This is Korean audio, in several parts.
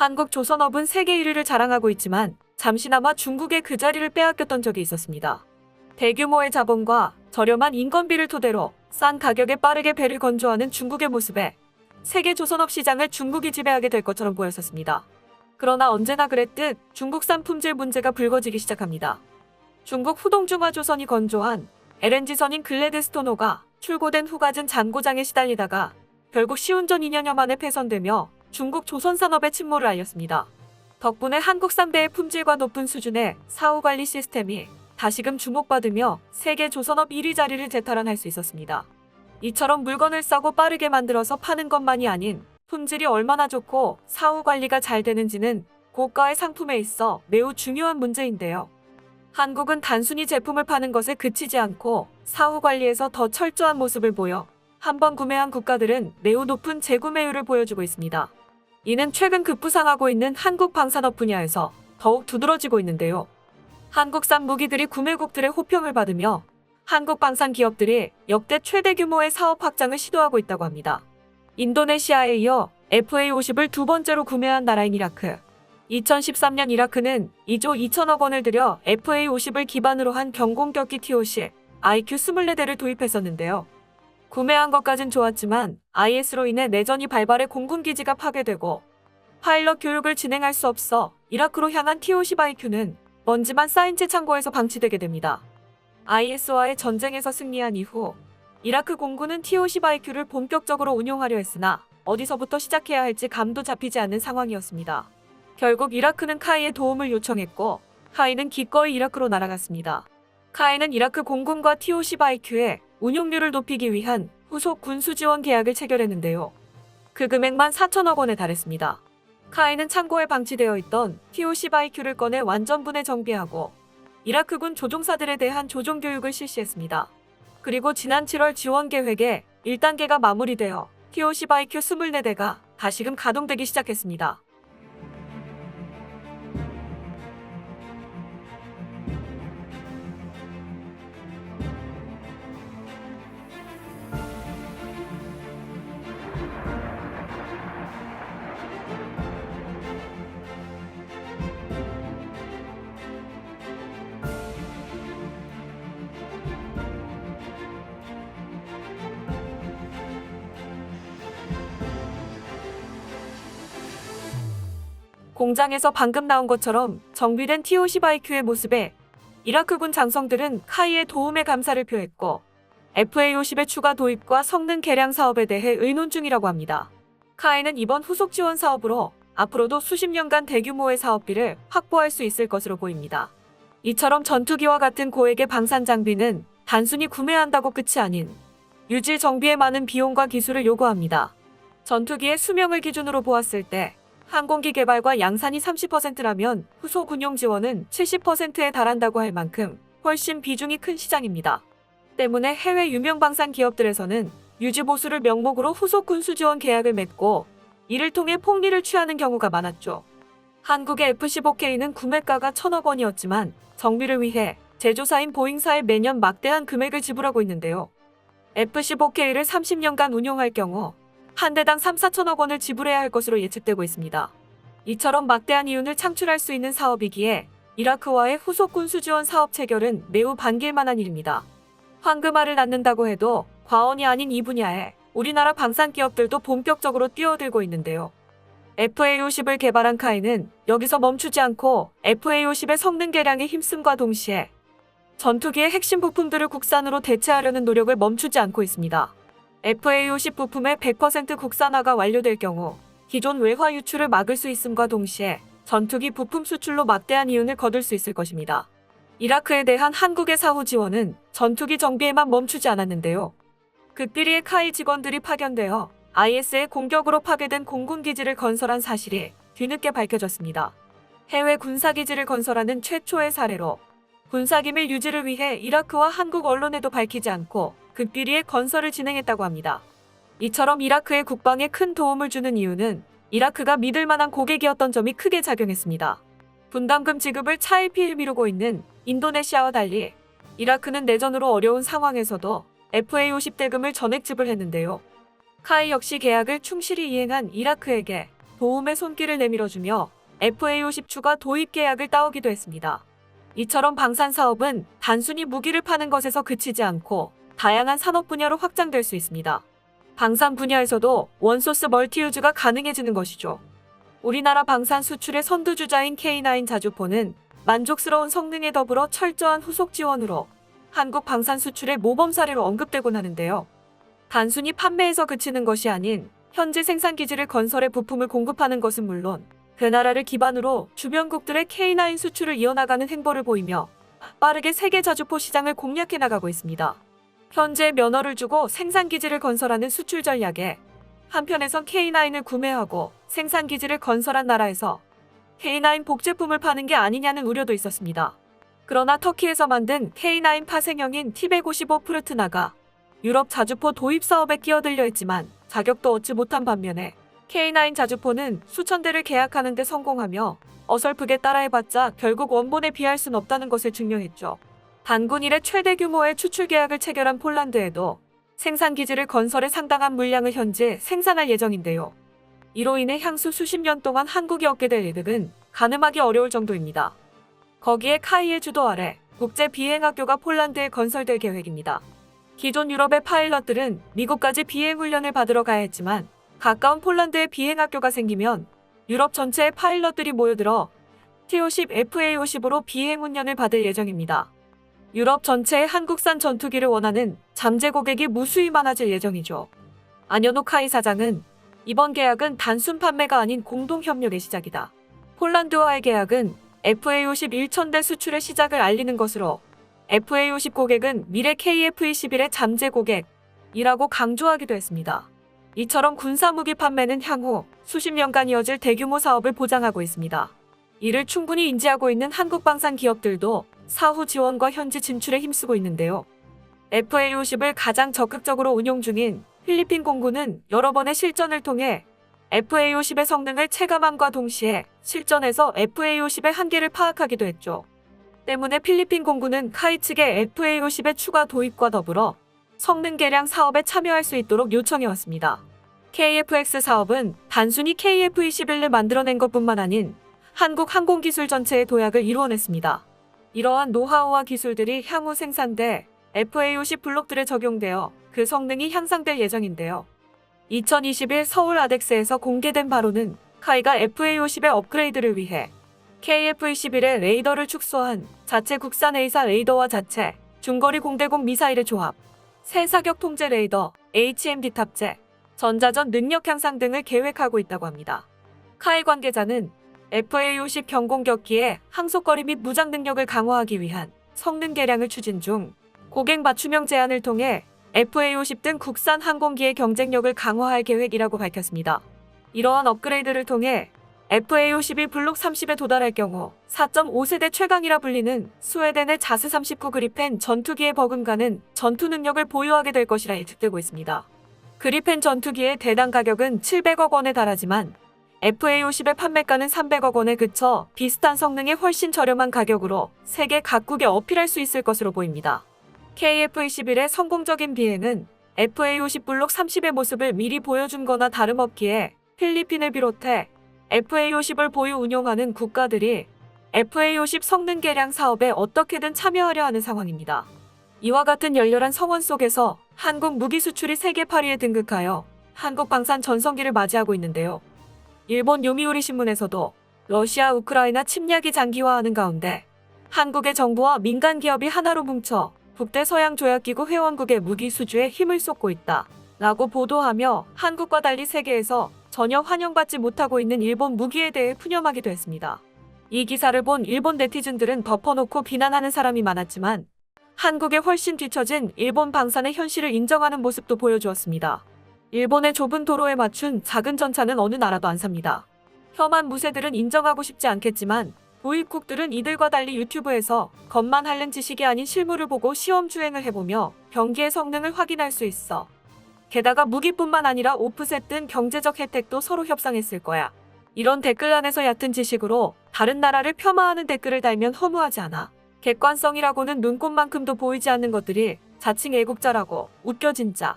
한국 조선업은 세계 1위를 자랑하고 있지만 잠시나마 중국의 그 자리를 빼앗겼던 적이 있었습니다. 대규모의 자본과 저렴한 인건비를 토대로 싼 가격에 빠르게 배를 건조하는 중국의 모습에 세계 조선업 시장을 중국이 지배하게 될 것처럼 보였었습니다. 그러나 언제나 그랬듯 중국산 품질 문제가 불거지기 시작합니다. 중국 후동중화조선이 건조한 LNG선인 글래드스토노가 출고된 후 갖은 잔고장에 시달리다가 결국 시운전 2년여 만에 폐선되며 중국 조선산업의 침몰을 알렸습니다. 덕분에 한국산 배의 품질과 높은 수준의 사후관리 시스템이 다시금 주목받으며 세계 조선업 1위 자리를 재탈환할 수 있었습니다. 이처럼 물건을 싸고 빠르게 만들어서 파는 것만이 아닌 품질이 얼마나 좋고 사후관리가 잘 되는지는 고가의 상품에 있어 매우 중요한 문제인데요. 한국은 단순히 제품을 파는 것에 그치지 않고 사후관리에서 더 철저한 모습을 보여 한번 구매한 국가들은 매우 높은 재구매율을 보여주고 있습니다. 이는 최근 급부상하고 있는 한국 방산업 분야에서 더욱 두드러지고 있는데요. 한국산 무기들이 구매국들의 호평을 받으며 한국 방산 기업들이 역대 최대 규모의 사업 확장을 시도하고 있다고 합니다. 인도네시아에 이어 FA50을 두 번째로 구매한 나라인 이라크. 2013년 이라크는 2조 2천억 원을 들여 FA50을 기반으로 한 경공격기 TOC IQ-24대를 도입했었는데요. 구매한 것까진 좋았지만 IS로 인해 내전이 발발해 공군기지가 파괴되고 파일럿 교육을 진행할 수 없어 이라크로 향한 TOC IQ는 먼지만 쌓인 채 창고에서 방치되게 됩니다. IS와의 전쟁에서 승리한 이후 이라크 공군은 TOC IQ를 본격적으로 운용하려 했으나 어디서부터 시작해야 할지 감도 잡히지 않는 상황이었습니다. 결국 이라크는 카이의 도움을 요청했고 카이는 기꺼이 이라크로 날아갔습니다. 카이는 이라크 공군과 TOC IQ의 운용률을 높이기 위한 후속 군수 지원 계약을 체결했는데요. 그 금액만 4천억 원에 달했습니다. 카이는 창고에 방치되어 있던 TOC IQ를 꺼내 완전 분해 정비하고 이라크군 조종사들에 대한 조종 교육을 실시했습니다. 그리고 지난 7월 지원 계획에 1단계가 마무리되어 TOC IQ 24대가 다시금 가동되기 시작했습니다. 공장에서 방금 나온 것처럼 정비된 TOC IQ의 모습에 이라크군 장성들은 카이의 도움에 감사를 표했고 FA50의 추가 도입과 성능 개량 사업에 대해 의논 중이라고 합니다. 카이는 이번 후속 지원 사업으로 앞으로도 수십 년간 대규모의 사업비를 확보할 수 있을 것으로 보입니다. 이처럼 전투기와 같은 고액의 방산 장비는 단순히 구매한다고 끝이 아닌 유지 정비에 많은 비용과 기술을 요구합니다. 전투기의 수명을 기준으로 보았을 때 항공기 개발과 양산이 30%라면 후속 운용 지원은 70%에 달한다고 할 만큼 훨씬 비중이 큰 시장입니다. 때문에 해외 유명 방산 기업들에서는 유지 보수를 명목으로 후속 군수 지원 계약을 맺고 이를 통해 폭리를 취하는 경우가 많았죠. 한국의 F-15K는 구매가가 1,000억 원이었지만 정비를 위해 제조사인 보잉사에 매년 막대한 금액을 지불하고 있는데요. F-15K를 30년간 운용할 경우 한 대당 3-4천억 원을 지불해야 할 것으로 예측되고 있습니다. 이처럼 막대한 이윤을 창출할 수 있는 사업이기에 이라크와의 후속 군수 지원 사업 체결은 매우 반길만한 일입니다. 황금알을 낳는다고 해도 과언이 아닌 이 분야에 우리나라 방산 기업들도 본격적으로 뛰어들고 있는데요. FA50을 개발한 카이는 여기서 멈추지 않고 FA50의 성능 개량에 힘씀과 동시에 전투기의 핵심 부품들을 국산으로 대체하려는 노력을 멈추지 않고 있습니다. FA50 부품의 100% 국산화가 완료될 경우 기존 외화 유출을 막을 수 있음과 동시에 전투기 부품 수출로 막대한 이윤을 거둘 수 있을 것입니다. 이라크에 대한 한국의 사후 지원은 전투기 정비에만 멈추지 않았는데요. 극비리의 카이 직원들이 파견되어 IS의 공격으로 파괴된 공군기지를 건설한 사실이 뒤늦게 밝혀졌습니다. 해외 군사기지를 건설하는 최초의 사례로 군사기밀 유지를 위해 이라크와 한국 언론에도 밝히지 않고 극비리의 건설을 진행했다고 합니다. 이처럼 이라크의 국방에 큰 도움을 주는 이유는 이라크가 믿을 만한 고객이었던 점이 크게 작용했습니다. 분담금 지급을 차일피일 미루고 있는 인도네시아와 달리 이라크는 내전으로 어려운 상황에서도 FA50 대금을 전액 지불했는데요. 카이 역시 계약을 충실히 이행한 이라크에게 도움의 손길을 내밀어주며 FA-50 추가 도입 계약을 따오기도 했습니다. 이처럼 방산 사업은 단순히 무기를 파는 것에서 그치지 않고 다양한 산업 분야로 확장될 수 있습니다. 방산 분야에서도 원소스 멀티유즈가 가능해지는 것이죠. 우리나라 방산 수출의 선두주자인 K9 자주포는 만족스러운 성능에 더불어 철저한 후속 지원으로 한국 방산 수출의 모범 사례로 언급되곤 하는데요. 단순히 판매에서 그치는 것이 아닌 현지 생산기지를 건설해 부품을 공급하는 것은 물론 그 나라를 기반으로 주변국들의 K9 수출을 이어나가는 행보를 보이며 빠르게 세계 자주포 시장을 공략해 나가고 있습니다. 현재 면허를 주고 생산기지를 건설하는 수출 전략에 한편에선 K9을 구매하고 생산기지를 건설한 나라에서 K9 복제품을 파는 게 아니냐는 우려도 있었습니다. 그러나 터키에서 만든 K9 파생형인 T155 프루트나가 유럽 자주포 도입 사업에 끼어들려 했지만 자격도 얻지 못한 반면에 K9 자주포는 수천 대를 계약하는 데 성공하며 어설프게 따라해봤자 결국 원본에 비할 순 없다는 것을 증명했죠. 단군 이래 최대 규모의 추출 계약을 체결한 폴란드에도 생산기지를 건설해 상당한 물량을 현재 생산할 예정인데요. 이로 인해 향후 수십 년 동안 한국이 얻게 될 이득은 가늠하기 어려울 정도입니다. 거기에 카이의 주도 아래 국제 비행학교가 폴란드에 건설될 계획입니다. 기존 유럽의 파일럿들은 미국까지 비행훈련을 받으러 가야 했지만 가까운 폴란드에 비행학교가 생기면 유럽 전체의 파일럿들이 모여들어 T-50 FA-50으로 비행훈련을 받을 예정입니다. 유럽 전체의 한국산 전투기를 원하는 잠재 고객이 무수히 많아질 예정이죠. 안현우 카이 사장은 이번 계약은 단순 판매가 아닌 공동협력의 시작이다. 폴란드와의 계약은 FA-50 1,000대 수출의 시작을 알리는 것으로 FA-50 고객은 미래 KF-21의 잠재 고객이라고 강조하기도 했습니다. 이처럼 군사무기 판매는 향후 수십 년간 이어질 대규모 사업을 보장하고 있습니다. 이를 충분히 인지하고 있는 한국 방산 기업들도 사후 지원과 현지 진출에 힘쓰고 있는데요. FA-50을 가장 적극적으로 운용 중인 필리핀 공군은 여러 번의 실전을 통해 FA-50의 성능을 체감함과 동시에 실전에서 FA-50의 한계를 파악하기도 했죠. 때문에 필리핀 공군은 카이 측의 FA-50의 추가 도입과 더불어 성능 개량 사업에 참여할 수 있도록 요청해왔습니다. KF-X 사업은 단순히 KF-21을 만들어낸 것뿐만 아닌 한국 항공기술 전체의 도약을 이루어냈습니다. 이러한 노하우와 기술들이 향후 생산돼 FA-50 블록들에 적용되어 그 성능이 향상될 예정인데요. 2021 서울 아덱스에서 공개된 바로는 카이가 FA-50의 업그레이드를 위해 KF-21의 레이더를 축소한 자체 국산 A사 레이더와 자체 중거리 공대공 미사일의 조합, 새 사격 통제 레이더, HMD 탑재, 전자전 능력 향상 등을 계획하고 있다고 합니다. 카이 관계자는 FA-50 경공격기의 항속거리 및 무장 능력을 강화하기 위한 성능 개량을 추진 중 고객 맞춤형 제안을 통해 FA-50 등 국산 항공기의 경쟁력을 강화할 계획이라고 밝혔습니다. 이러한 업그레이드를 통해 FA-50이 블록 30에 도달할 경우 4.5세대 최강이라 불리는 스웨덴의 자스 39 그리펜 전투기에 버금가는 전투 능력을 보유하게 될 것이라 예측되고 있습니다. 그리펜 전투기의 대당 가격은 700억 원에 달하지만 FA-50의 판매가는 300억 원에 그쳐 비슷한 성능에 훨씬 저렴한 가격으로 세계 각국에 어필할 수 있을 것으로 보입니다. KF-21의 성공적인 비행은 FA-50 블록 30의 모습을 미리 보여준 거나 다름없기에 필리핀을 비롯해 FA-50을 보유 운용하는 국가들이 FA-50 성능 개량 사업에 어떻게든 참여하려 하는 상황입니다. 이와 같은 열렬한 성원 속에서 한국 무기 수출이 세계 8위에 등극하여 한국 방산 전성기를 맞이하고 있는데요. 일본 요미우리 신문에서도 러시아 우크라이나 침략이 장기화하는 가운데 한국의 정부와 민간 기업이 하나로 뭉쳐 북대서양조약기구 회원국의 무기 수주에 힘을 쏟고 있다 라고 보도하며 한국과 달리 세계에서 전혀 환영받지 못하고 있는 일본 무기에 대해 푸념하기도 했습니다. 이 기사를 본 일본 네티즌들은 덮어놓고 비난하는 사람이 많았지만 한국에 훨씬 뒤처진 일본 방산의 현실을 인정하는 모습도 보여주었습니다. 일본의 좁은 도로에 맞춘 작은 전차는 어느 나라도 안 삽니다. 혐한 무쇠들은 인정하고 싶지 않겠지만 도입국들은 이들과 달리 유튜브에서 겉만 핥는 지식이 아닌 실물을 보고 시험 주행을 해보며 병기의 성능을 확인할 수 있어. 게다가 무기뿐만 아니라 오프셋 등 경제적 혜택도 서로 협상했을 거야. 이런 댓글란에서 얕은 지식으로 다른 나라를 폄하하는 댓글을 달면 허무하지 않아. 객관성이라고는 눈꽃만큼도 보이지 않는 것들이 자칭 애국자라고 웃겨 진짜.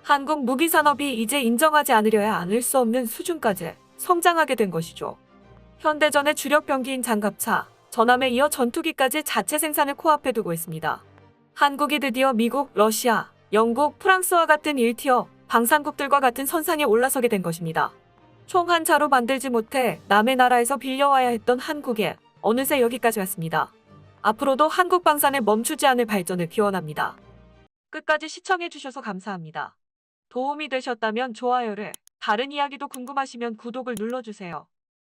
한국 무기 산업이 이제 인정하지 않으려야 않을 수 없는 수준까지 성장하게 된 것이죠. 현대전의 주력 병기인 장갑차, 전함에 이어 전투기까지 자체 생산을 코앞에 두고 있습니다. 한국이 드디어 미국, 러시아, 영국, 프랑스와 같은 1티어 방산국들과 같은 선상에 올라서게 된 것입니다. 총 한 차로 만들지 못해 남의 나라에서 빌려와야 했던 한국에 어느새 여기까지 왔습니다. 앞으로도 한국 방산에 멈추지 않을 발전을 기원합니다. 끝까지 시청해주셔서 감사합니다. 도움이 되셨다면 좋아요를, 다른 이야기도 궁금하시면 구독을 눌러주세요.